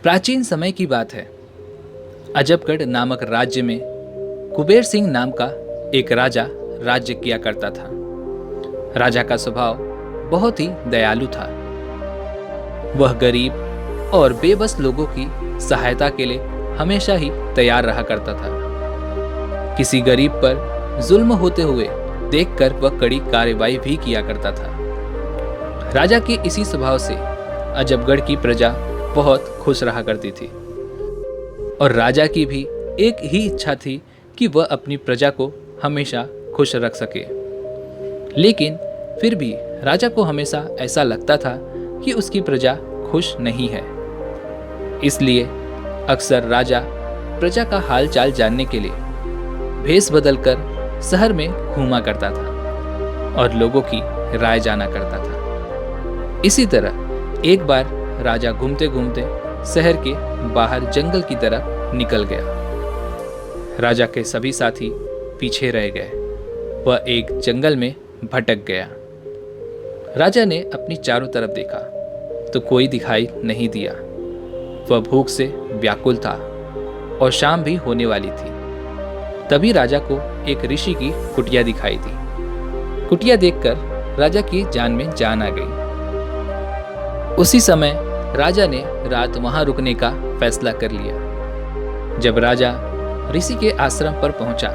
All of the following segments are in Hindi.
प्राचीन समय की बात है। अजबगढ़ नामक राज्य में कुबेर सिंह नाम का एक राजा राज्य किया करता था। राजा का स्वभाव बहुत ही दयालु था। वह गरीब और बेबस लोगों की सहायता के लिए हमेशा ही तैयार रहा करता था। किसी गरीब पर जुल्म होते हुए देखकर वह कड़ी कार्रवाई भी किया करता था। राजा के इसी स्वभाव से अजबगढ़ की प्रजा बहुत खुश रहा करती थी और राजा की भी एक ही इच्छा थी कि वह अपनी प्रजा को हमेशा खुश रख सके। लेकिन फिर भी राजा को हमेशा ऐसा लगता था कि उसकी प्रजा खुश नहीं है। इसलिए अक्सर राजा प्रजा का हाल चाल जानने के लिए भेष बदलकर शहर में घूमा करता था और लोगों की राय जाना करता था। इसी तरह एक बार राजा घूमते घूमते शहर के बाहर जंगल की तरफ निकल गया। राजा के सभी साथी पीछे रह गए। वह एक जंगल में भटक गया। राजा ने अपनी चारों तरफ देखा तो कोई दिखाई नहीं दिया। वह भूख से व्याकुल था और शाम भी होने वाली थी। तभी राजा को एक ऋषि की कुटिया दिखाई दी। कुटिया देखकर राजा की जान में जान आ गई। उसी समय राजा ने रात वहां रुकने का फैसला कर लिया। जब राजा ऋषि के आश्रम पर पहुंचा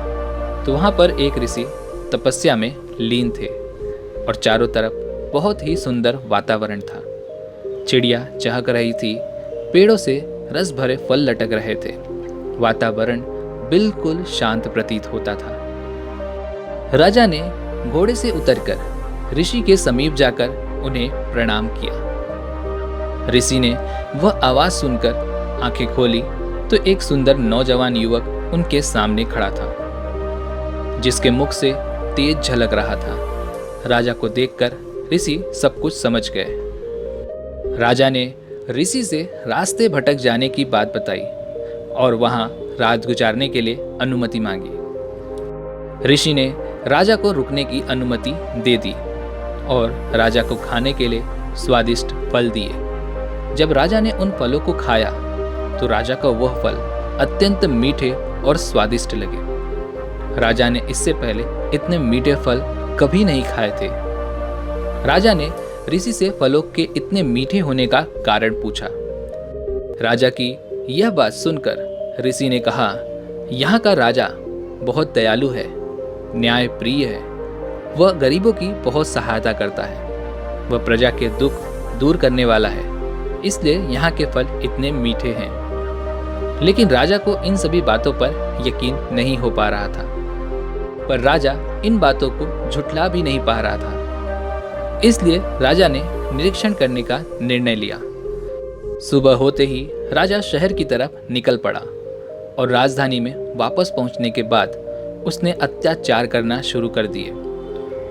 तो वहां पर एक ऋषि तपस्या में लीन थे और चारों तरफ बहुत ही सुंदर वातावरण था। चिड़िया चहक रही थी, पेड़ों से रस भरे फल लटक रहे थे। वातावरण बिल्कुल शांत प्रतीत होता था। राजा ने घोड़े से उतरकर ऋषि के समीप जाकर उन्हें प्रणाम किया। ऋषि ने वह आवाज सुनकर आंखें खोली तो एक सुंदर नौजवान युवक उनके सामने खड़ा था, जिसके मुख से तेज झलक रहा था। राजा को देखकर ऋषि सब कुछ समझ गए। राजा ने ऋषि से रास्ते भटक जाने की बात बताई और वहां रात गुजारने के लिए अनुमति मांगी। ऋषि ने राजा को रुकने की अनुमति दे दी और राजा को खाने के लिए स्वादिष्ट फल दिए। जब राजा ने उन फलों को खाया तो राजा को वह फल अत्यंत मीठे और स्वादिष्ट लगे। राजा ने इससे पहले इतने मीठे फल कभी नहीं खाए थे। राजा ने ऋषि से फलों के इतने मीठे होने का कारण पूछा। राजा की यह बात सुनकर ऋषि ने कहा, यहाँ का राजा बहुत दयालु है, न्याय प्रिय है। वह गरीबों की बहुत सहायता करता है। वह प्रजा के दुख दूर करने वाला है, इसलिए यहाँ के फल इतने मीठे हैं। लेकिन राजा को इन सभी बातों पर यकीन नहीं हो पा रहा था, पर राजा इन बातों को झुठला भी नहीं पा रहा था। इसलिए राजा ने निरीक्षण करने का निर्णय लिया। सुबह होते ही राजा शहर की तरफ निकल पड़ा और राजधानी में वापस पहुंचने के बाद उसने अत्याचार करना शुरू कर दिए।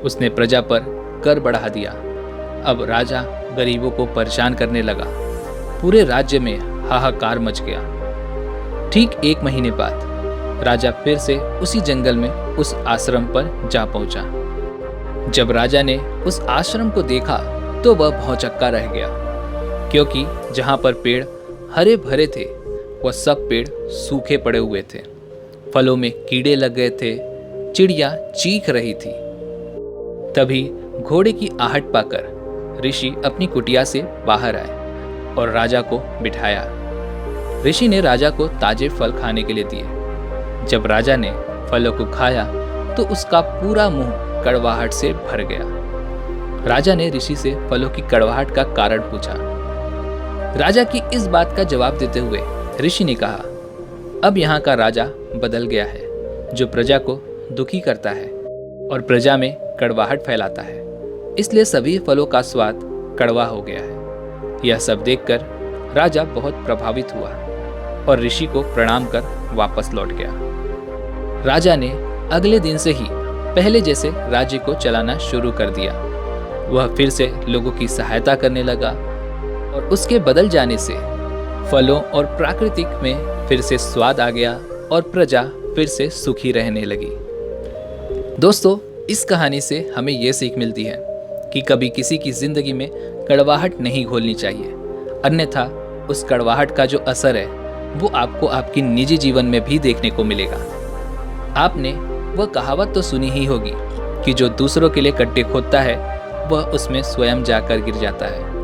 उसने प्रजा पर कर बढ़ा दिया। अब राजा गरीबों को परेशान करने लगा। पूरे राज्य में हाहाकार मच गया। ठीक 1 महीने बाद राजा फिर से उसी जंगल में उस आश्रम पर जा पहुंचा। जब राजा ने उस आश्रम को देखा तो वह भौंचक्का रह गया, क्योंकि जहां पर पेड़ हरे भरे थे वह सब पेड़ सूखे पड़े हुए थे। फलों में कीड़े लग गए थे। चिड़िया चीख रही थी। तभी घोड़े की आहट पाकर ऋषि अपनी कुटिया से बाहर आए और राजा को बिठाया। ऋषि ने राजा को ताजे फल खाने के लिए दिए। जब राजा ने फलों को खाया तो उसका पूरा मुंह कड़वाहट से भर गया। राजा ने ऋषि से फलों की कड़वाहट का कारण पूछा। राजा की इस बात का जवाब देते हुए ऋषि ने कहा, अब यहाँ का राजा बदल गया है, जो प्रजा को दुखी करता है और प्रजा में कड़वाहट फैलाता है। इसलिए सभी फलों का स्वाद कड़वा हो गया है। यह सब देखकर राजा बहुत प्रभावित हुआ और ऋषि को प्रणाम कर वापस लौट गया। राजा ने अगले दिन से ही पहले जैसे राज्य को चलाना शुरू कर दिया। वह फिर से लोगों की सहायता करने लगा और उसके बदल जाने से फलों और प्राकृतिक में फिर से स्वाद आ गया और प्रजा फिर से सुखी रहने लगी। दोस्तों, इस कहानी से हमें ये सीख मिलती है कि कभी किसी की जिंदगी में कड़वाहट नहीं घोलनी चाहिए, अन्यथा उस कड़वाहट का जो असर है वो आपको आपकी निजी जीवन में भी देखने को मिलेगा। आपने वह कहावत तो सुनी ही होगी कि जो दूसरों के लिए गड्ढे खोदता है वह उसमें स्वयं जाकर गिर जाता है।